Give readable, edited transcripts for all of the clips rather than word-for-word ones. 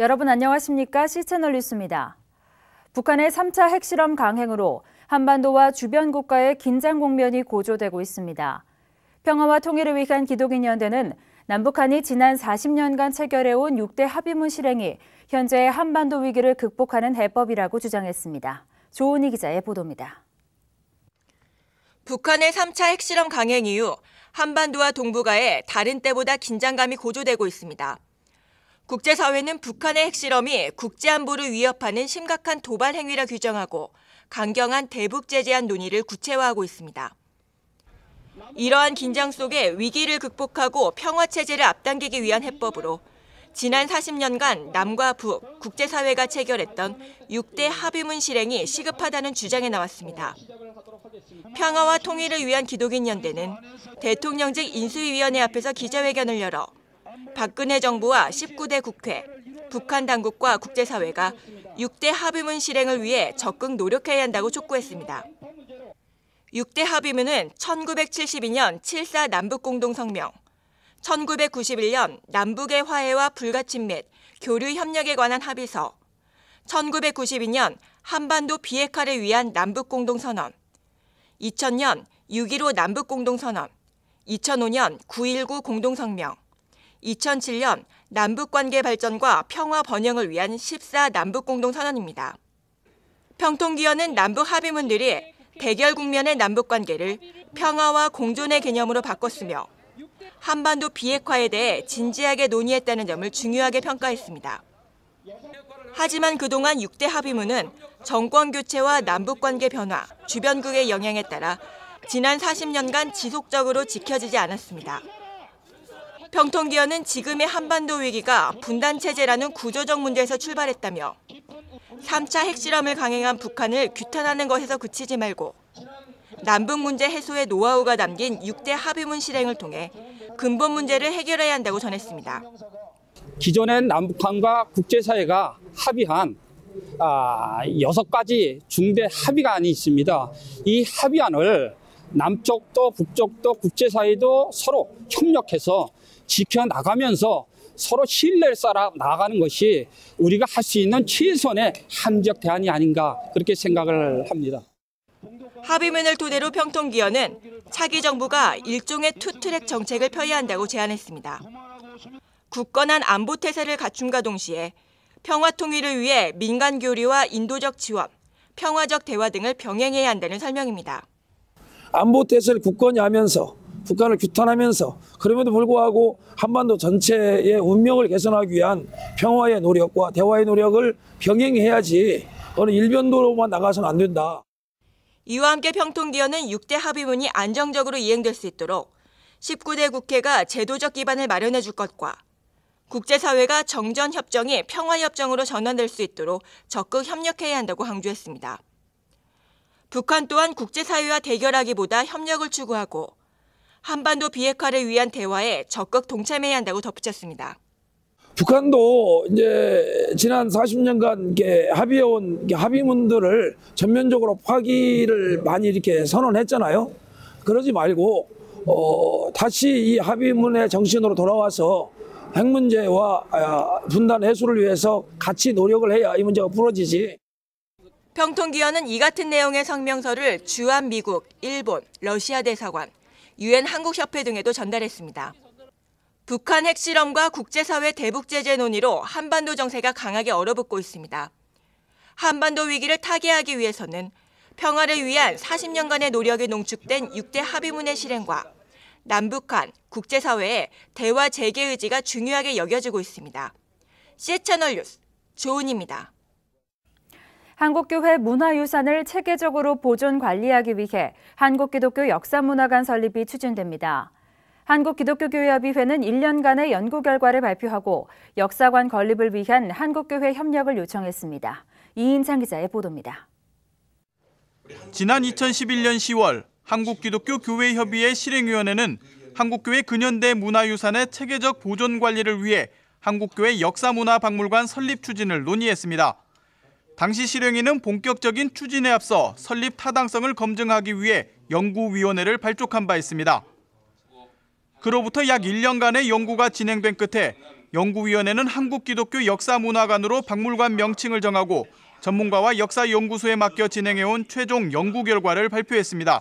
여러분 안녕하십니까? C채널 뉴스입니다. 북한의 3차 핵실험 강행으로 한반도와 주변 국가의 긴장 국면이 고조되고 있습니다. 평화와 통일을 위한 기독인연대는 남북한이 지난 40년간 체결해온 6대 합의문 실행이 현재의 한반도 위기를 극복하는 해법이라고 주장했습니다. 조은희 기자의 보도입니다. 북한의 3차 핵실험 강행 이후 한반도와 동북아에 다른 때보다 긴장감이 고조되고 있습니다. 국제사회는 북한의 핵실험이 국제안보를 위협하는 심각한 도발 행위라 규정하고 강경한 대북 제재안 논의를 구체화하고 있습니다. 이러한 긴장 속에 위기를 극복하고 평화체제를 앞당기기 위한 해법으로 지난 40년간 남과 북, 국제사회가 체결했던 6대 합의문 실행이 시급하다는 주장이 나왔습니다. 평화와 통일을 위한 기독인연대는 대통령직 인수위원회 앞에서 기자회견을 열어 박근혜 정부와 19대 국회, 북한 당국과 국제사회가 6대 합의문 실행을 위해 적극 노력해야 한다고 촉구했습니다. 6대 합의문은 1972년 7.4 남북공동성명, 1991년 남북의 화해와 불가침 및 교류 협력에 관한 합의서, 1992년 한반도 비핵화를 위한 남북공동선언, 2000년 6.15 남북공동선언, 2005년 9.19 공동성명, 2007년 남북관계 발전과 평화 번영을 위한 14 남북공동선언입니다. 평통기원은 남북 합의문들이 대결 국면의 남북관계를 평화와 공존의 개념으로 바꿨으며 한반도 비핵화에 대해 진지하게 논의했다는 점을 중요하게 평가했습니다. 하지만 그동안 6대 합의문은 정권 교체와 남북관계 변화, 주변국의 영향에 따라 지난 40년간 지속적으로 지켜지지 않았습니다. 평통기원은 지금의 한반도 위기가 분단체제라는 구조적 문제에서 출발했다며 3차 핵실험을 강행한 북한을 규탄하는 것에서 그치지 말고 남북 문제 해소의 노하우가 담긴 6대 합의문 실행을 통해 근본 문제를 해결해야 한다고 전했습니다. 기존의 남북한과 국제사회가 합의한 6가지 중대 합의안이 있습니다. 이 합의안을 남쪽도 북쪽도 국제사회도 서로 협력해서 지켜나가면서 서로 신뢰를 쌓아 나가는 것이 우리가 할 수 있는 최선의 합리적 대안이 아닌가 그렇게 생각을 합니다. 합의문을 토대로 평통기원은 차기 정부가 일종의 투트랙 정책을 펴야 한다고 제안했습니다. 굳건한 안보 태세를 갖춤과 동시에 평화 통일을 위해 민간 교류와 인도적 지원, 평화적 대화 등을 병행해야 한다는 설명입니다. 안보 태세를 굳건히 하면서 북한을 규탄하면서 그럼에도 불구하고 한반도 전체의 운명을 개선하기 위한 평화의 노력과 대화의 노력을 병행해야지 어느 일변도로만 나가서는 안 된다. 이와 함께 평통기원은 6대 합의문이 안정적으로 이행될 수 있도록 19대 국회가 제도적 기반을 마련해 줄 것과 국제사회가 정전협정이 평화협정으로 전환될 수 있도록 적극 협력해야 한다고 강조했습니다. 북한 또한 국제사회와 대결하기보다 협력을 추구하고 한반도 비핵화를 위한 대화에 적극 동참해야 한다고 덧붙였습니다. 북한도 이제 지난 40년간 합의해온 합의문들을 전면적으로 파기를 많이 이렇게 선언했잖아요. 그러지 말고 다시 이 합의문의 정신으로 돌아와서 핵 문제와 분단 해소를 위해서 같이 노력을 해야 이 문제가 풀어지지. 평통기원은 이 같은 내용의 성명서를 주한 미국, 일본, 러시아 대사관, UN 한국협회 등에도 전달했습니다. 북한 핵실험과 국제사회 대북 제재 논의로 한반도 정세가 강하게 얼어붙고 있습니다. 한반도 위기를 타개하기 위해서는 평화를 위한 40년간의 노력이 농축된 6대 합의문의 실행과 남북한, 국제사회의 대화 재개 의지가 중요하게 여겨지고 있습니다. C채널 뉴스 조은희입니다. 한국교회 문화유산을 체계적으로 보존 관리하기 위해 한국기독교 역사문화관 설립이 추진됩니다. 한국기독교교회협의회는 1년간의 연구 결과를 발표하고 역사관 건립을 위한 한국교회 협력을 요청했습니다. 이인창 기자의 보도입니다. 지난 2011년 10월 한국기독교교회협의회 실행위원회는 한국교회 근현대 문화유산의 체계적 보존 관리를 위해 한국교회 역사문화박물관 설립 추진을 논의했습니다. 당시 실행위는 본격적인 추진에 앞서 설립 타당성을 검증하기 위해 연구위원회를 발족한 바 있습니다. 그로부터 약 1년간의 연구가 진행된 끝에 연구위원회는 한국기독교 역사문화관으로 박물관 명칭을 정하고 전문가와 역사연구소에 맡겨 진행해온 최종 연구 결과를 발표했습니다.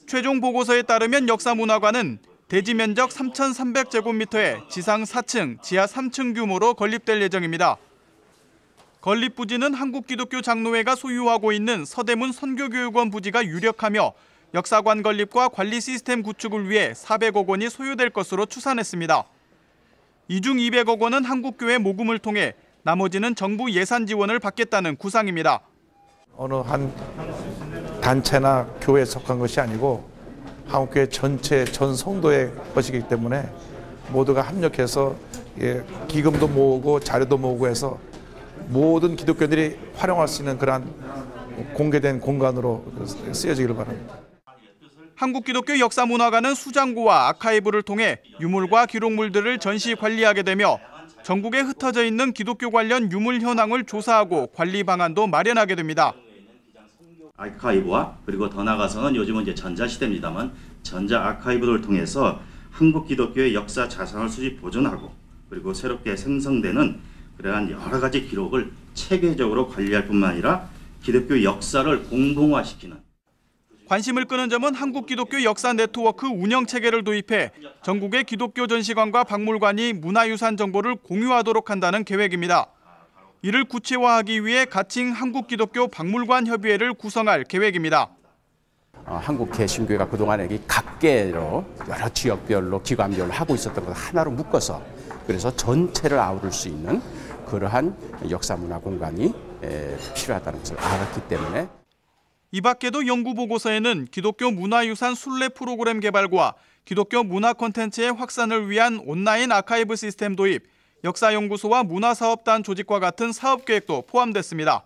최종 보고서에 따르면 역사문화관은 대지 면적 3,300제곱미터에 지상 4층, 지하 3층 규모로 건립될 예정입니다. 건립 부지는 한국기독교 장로회가 소유하고 있는 서대문 선교교육원 부지가 유력하며 역사관 건립과 관리 시스템 구축을 위해 400억 원이 소요될 것으로 추산했습니다. 이 중 200억 원은 한국교회 모금을 통해 나머지는 정부 예산 지원을 받겠다는 구상입니다. 어느 한 단체나 교회에 속한 것이 아니고 한국교회 전체 전 성도의 것이기 때문에 모두가 합력해서 기금도 모으고 자료도 모으고 해서 모든 기독교인들이 활용할 수 있는 그러한 공개된 공간으로 쓰여지기를 바랍니다. 한국기독교 역사문화관은 수장고와 아카이브를 통해 유물과 기록물들을 전시 관리하게 되며 전국에 흩어져 있는 기독교 관련 유물 현황을 조사하고 관리 방안도 마련하게 됩니다. 아카이브와 그리고 더 나아가서는 요즘은 이제 전자시대입니다만 전자 아카이브를 통해서 한국 기독교의 역사 자산을 수집 보존하고 그리고 새롭게 생성되는 그러한 여러 가지 기록을 체계적으로 관리할 뿐만 아니라 기독교 역사를 공동화시키는. 관심을 끄는 점은 한국기독교 역사 네트워크 운영 체계를 도입해 전국의 기독교 전시관과 박물관이 문화유산 정보를 공유하도록 한다는 계획입니다. 이를 구체화하기 위해 가칭 한국기독교 박물관 협의회를 구성할 계획입니다. 한국 개신교회가 그동안에 각계로 여러 지역별로 기관별로 하고 있었던 걸 하나로 묶어서 그래서 전체를 아우를 수 있는 그러한 역사문화 공간이 필요하다는 것을 알았기 때문에 이 밖에도 연구 보고서에는 기독교 문화유산 순례 프로그램 개발과 기독교 문화 콘텐츠의 확산을 위한 온라인 아카이브 시스템 도입, 역사연구소와 문화사업단 조직과 같은 사업계획도 포함됐습니다.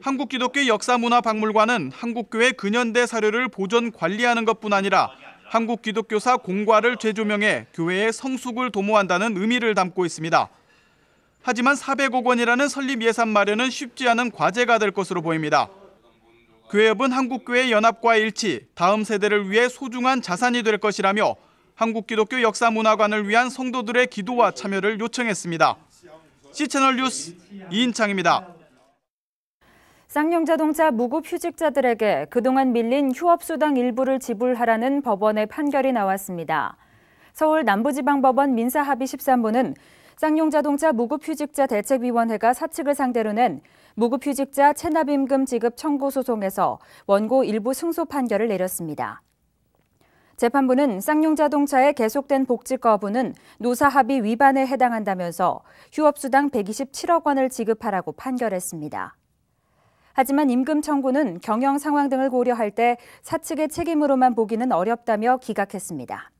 한국기독교 역사문화박물관은 한국교회 근현대 사료를 보존 관리하는 것뿐 아니라 한국기독교사 공과를 재조명해 교회의 성숙을 도모한다는 의미를 담고 있습니다. 하지만 400억 원이라는 설립 예산 마련은 쉽지 않은 과제가 될 것으로 보입니다. 교회협은 한국교회 연합과 일치, 다음 세대를 위해 소중한 자산이 될 것이라며 한국기독교 역사문화관을 위한 성도들의 기도와 참여를 요청했습니다. C채널 뉴스 이인창입니다. 쌍용자동차 무급 휴직자들에게 그동안 밀린 휴업수당 일부를 지불하라는 법원의 판결이 나왔습니다. 서울 남부지방법원 민사합의 13부는 쌍용자동차 무급휴직자 대책위원회가 사측을 상대로 낸 무급휴직자 체납임금 지급 청구 소송에서 원고 일부 승소 판결을 내렸습니다. 재판부는 쌍용자동차의 계속된 복지 거부는 노사합의 위반에 해당한다면서 휴업수당 127억 원을 지급하라고 판결했습니다. 하지만 임금 청구는 경영 상황 등을 고려할 때 사측의 책임으로만 보기는 어렵다며 기각했습니다.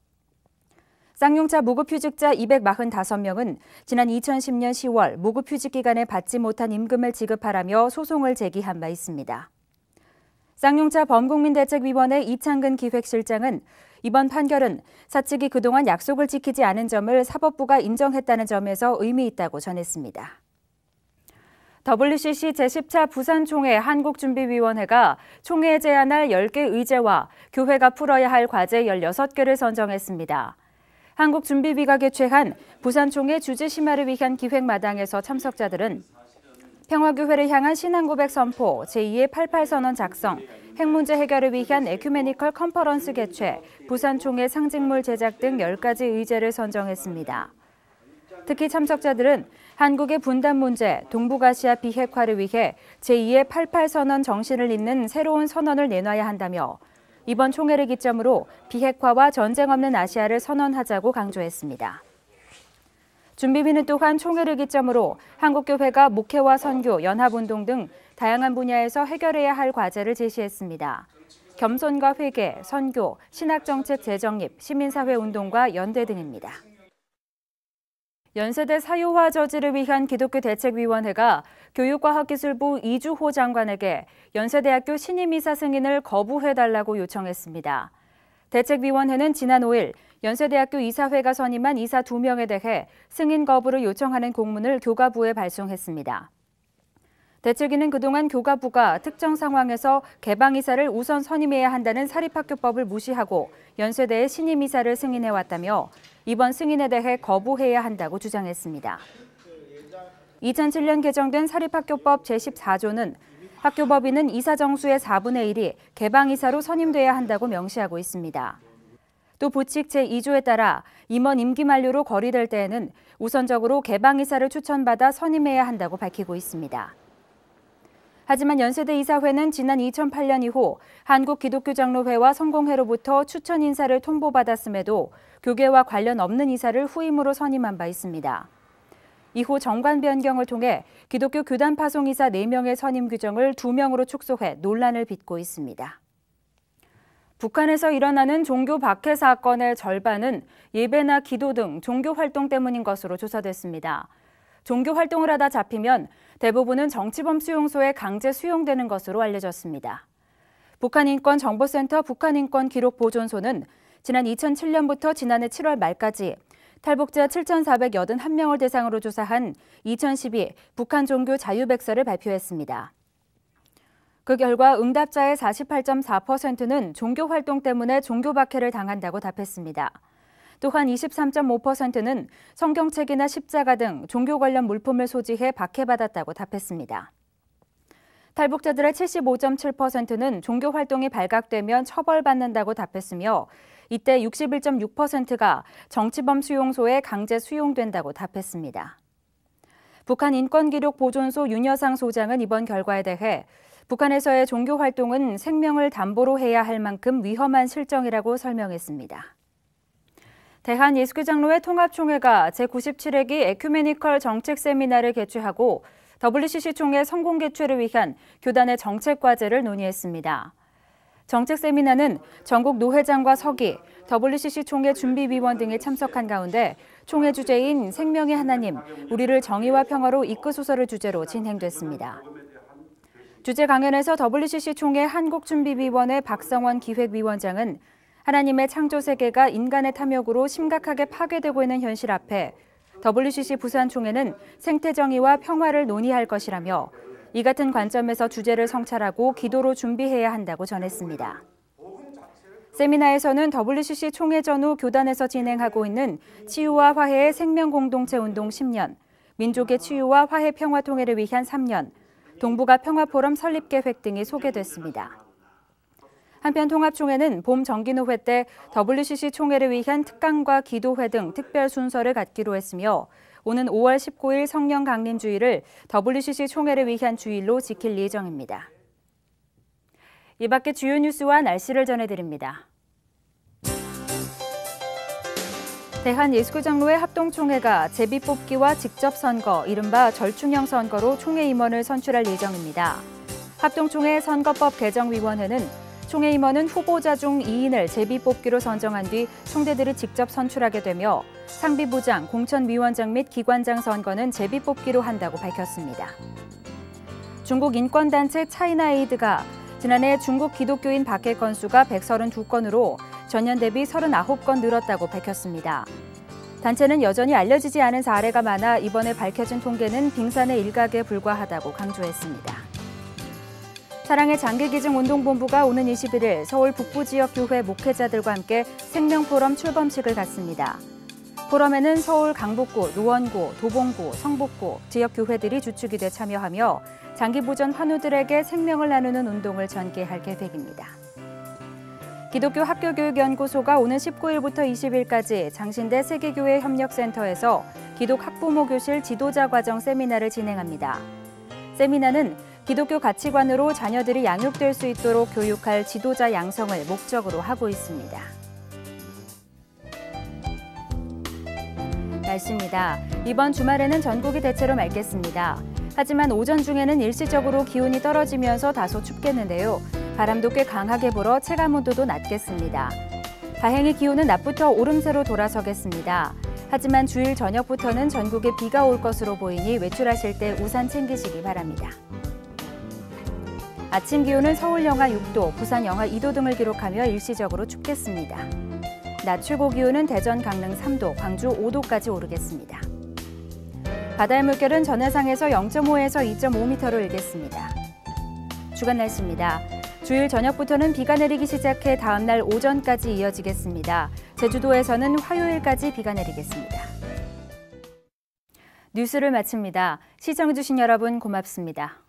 쌍용차 무급휴직자 245명은 지난 2010년 10월 무급휴직 기간에 받지 못한 임금을 지급하라며 소송을 제기한 바 있습니다. 쌍용차 범국민대책위원회 이창근 기획실장은 이번 판결은 사측이 그동안 약속을 지키지 않은 점을 사법부가 인정했다는 점에서 의미 있다고 전했습니다. WCC 제10차 부산총회 한국준비위원회가 총회에 제안할 10개 의제와 교회가 풀어야 할 과제 16개를 선정했습니다. 한국준비위가 개최한 부산총회 주제 심화를 위한 기획마당에서 참석자들은 평화교회를 향한 신앙고백 선포, 제2의 88선언 작성, 핵문제 해결을 위한 에큐메니컬 컨퍼런스 개최, 부산총회 상징물 제작 등 10가지 의제를 선정했습니다. 특히 참석자들은 한국의 분단 문제, 동북아시아 비핵화를 위해 제2의 88선언 정신을 잇는 새로운 선언을 내놔야 한다며 이번 총회를 기점으로 비핵화와 전쟁 없는 아시아를 선언하자고 강조했습니다. 준비위는 또한 총회를 기점으로 한국교회가 목회와 선교, 연합운동 등 다양한 분야에서 해결해야 할 과제를 제시했습니다. 겸손과 회개, 선교, 신학정책 재정립, 시민사회운동과 연대 등입니다. 연세대 사유화 저지를 위한 기독교 대책위원회가 교육과학기술부 이주호 장관에게 연세대학교 신임이사 승인을 거부해달라고 요청했습니다. 대책위원회는 지난 5일 연세대학교 이사회가 선임한 이사 2명에 대해 승인 거부를 요청하는 공문을 교가부에 발송했습니다. 대책위는 그동안 교가부가 특정 상황에서 개방이사를 우선 선임해야 한다는 사립학교법을 무시하고 연세대의 신임이사를 승인해왔다며 이번 승인에 대해 거부해야 한다고 주장했습니다. 2007년 개정된 사립학교법 제14조는 학교법인은 이사 정수의 4분의 1이 개방이사로 선임돼야 한다고 명시하고 있습니다. 또 부칙 제2조에 따라 임원 임기 만료로 거리될 때에는 우선적으로 개방이사를 추천받아 선임해야 한다고 밝히고 있습니다. 하지만 연세대 이사회는 지난 2008년 이후 한국기독교장로회와 성공회로부터 추천 인사를 통보받았음에도 교계와 관련 없는 이사를 후임으로 선임한 바 있습니다. 이후 정관 변경을 통해 기독교 교단 파송 이사 4명의 선임 규정을 2명으로 축소해 논란을 빚고 있습니다. 북한에서 일어나는 종교 박해 사건의 절반은 예배나 기도 등 종교 활동 때문인 것으로 조사됐습니다. 종교 활동을 하다 잡히면 대부분은 정치범 수용소에 강제 수용되는 것으로 알려졌습니다. 북한인권정보센터 북한인권기록보존소는 지난 2007년부터 지난해 7월 말까지 탈북자 7,481명을 대상으로 조사한 2012 북한 종교 자유백서를 발표했습니다. 그 결과 응답자의 48.4%는 종교 활동 때문에 종교 박해를 당한다고 답했습니다. 또한 23.5%는 성경책이나 십자가 등 종교 관련 물품을 소지해 박해받았다고 답했습니다. 탈북자들의 75.7%는 종교 활동이 발각되면 처벌받는다고 답했으며 이때 61.6%가 정치범 수용소에 강제 수용된다고 답했습니다. 북한 인권기록보존소 윤여상 소장은 이번 결과에 대해 북한에서의 종교 활동은 생명을 담보로 해야 할 만큼 위험한 실정이라고 설명했습니다. 대한예수교장로회 통합총회가 제97회기 에큐메니컬 정책 세미나를 개최하고 WCC 총회 성공 개최를 위한 교단의 정책 과제를 논의했습니다. 정책 세미나는 전국 노회장과 서기, WCC 총회 준비위원 등이 참석한 가운데 총회 주제인 생명의 하나님, 우리를 정의와 평화로 이끄소서를 주제로 진행됐습니다. 주제 강연에서 WCC 총회 한국준비위원회 박성원 기획위원장은 하나님의 창조 세계가 인간의 탐욕으로 심각하게 파괴되고 있는 현실 앞에 WCC 부산총회는 생태정의와 평화를 논의할 것이라며 이 같은 관점에서 주제를 성찰하고 기도로 준비해야 한다고 전했습니다. 세미나에서는 WCC 총회 전후 교단에서 진행하고 있는 치유와 화해의 생명공동체 운동 10년, 민족의 치유와 화해 평화 통일을 위한 3년, 동북아 평화포럼 설립 계획 등이 소개됐습니다. 한편 통합총회는 봄 정기노회 때 WCC 총회를 위한 특강과 기도회 등 특별 순서를 갖기로 했으며 오는 5월 19일 성령 강림 주일을 WCC 총회를 위한 주일로 지킬 예정입니다. 이 밖에 주요 뉴스와 날씨를 전해드립니다. 대한예수교장로회 합동총회가 제비뽑기와 직접선거, 이른바 절충형 선거로 총회 임원을 선출할 예정입니다. 합동총회 선거법 개정위원회는 총회 임원은 후보자 중 2인을 제비뽑기로 선정한 뒤 총대들이 직접 선출하게 되며 상비부장, 공천위원장 및 기관장 선거는 제비뽑기로 한다고 밝혔습니다. 중국 인권단체 차이나에이드가 지난해 중국 기독교인 박해 건수가 132건으로 전년 대비 39건 늘었다고 밝혔습니다. 단체는 여전히 알려지지 않은 사례가 많아 이번에 밝혀진 통계는 빙산의 일각에 불과하다고 강조했습니다. 사랑의 장기기증운동본부가 오는 21일 서울 북부지역 교회 목회자들과 함께 생명포럼 출범식을 갖습니다. 포럼에는 서울 강북구, 노원구, 도봉구, 성북구 지역 교회들이 주축이 돼 참여하며 장기부전 환우들에게 생명을 나누는 운동을 전개할 계획입니다. 기독교 학교교육연구소가 오는 19일부터 20일까지 장신대 세계교회 협력센터에서 기독 학부모 교실 지도자 과정 세미나를 진행합니다. 세미나는 기독교 가치관으로 자녀들이 양육될 수 있도록 교육할 지도자 양성을 목적으로 하고 있습니다. 날씨입니다. 이번 주말에는 전국이 대체로 맑겠습니다. 하지만 오전 중에는 일시적으로 기온이 떨어지면서 다소 춥겠는데요. 바람도 꽤 강하게 불어 체감 온도도 낮겠습니다. 다행히 기온은 낮부터 오름세로 돌아서겠습니다. 하지만 주일 저녁부터는 전국에 비가 올 것으로 보이니 외출하실 때 우산 챙기시기 바랍니다. 아침 기온은 서울 영하 6도, 부산 영하 2도 등을 기록하며 일시적으로 춥겠습니다. 낮 최고 기온은 대전, 강릉 3도, 광주 5도까지 오르겠습니다. 바다의 물결은 전해상에서 0.5에서 2.5m로 일겠습니다. 주간 날씨입니다. 주일 저녁부터는 비가 내리기 시작해 다음 날 오전까지 이어지겠습니다. 제주도에서는 화요일까지 비가 내리겠습니다. 뉴스를 마칩니다. 시청해주신 여러분 고맙습니다.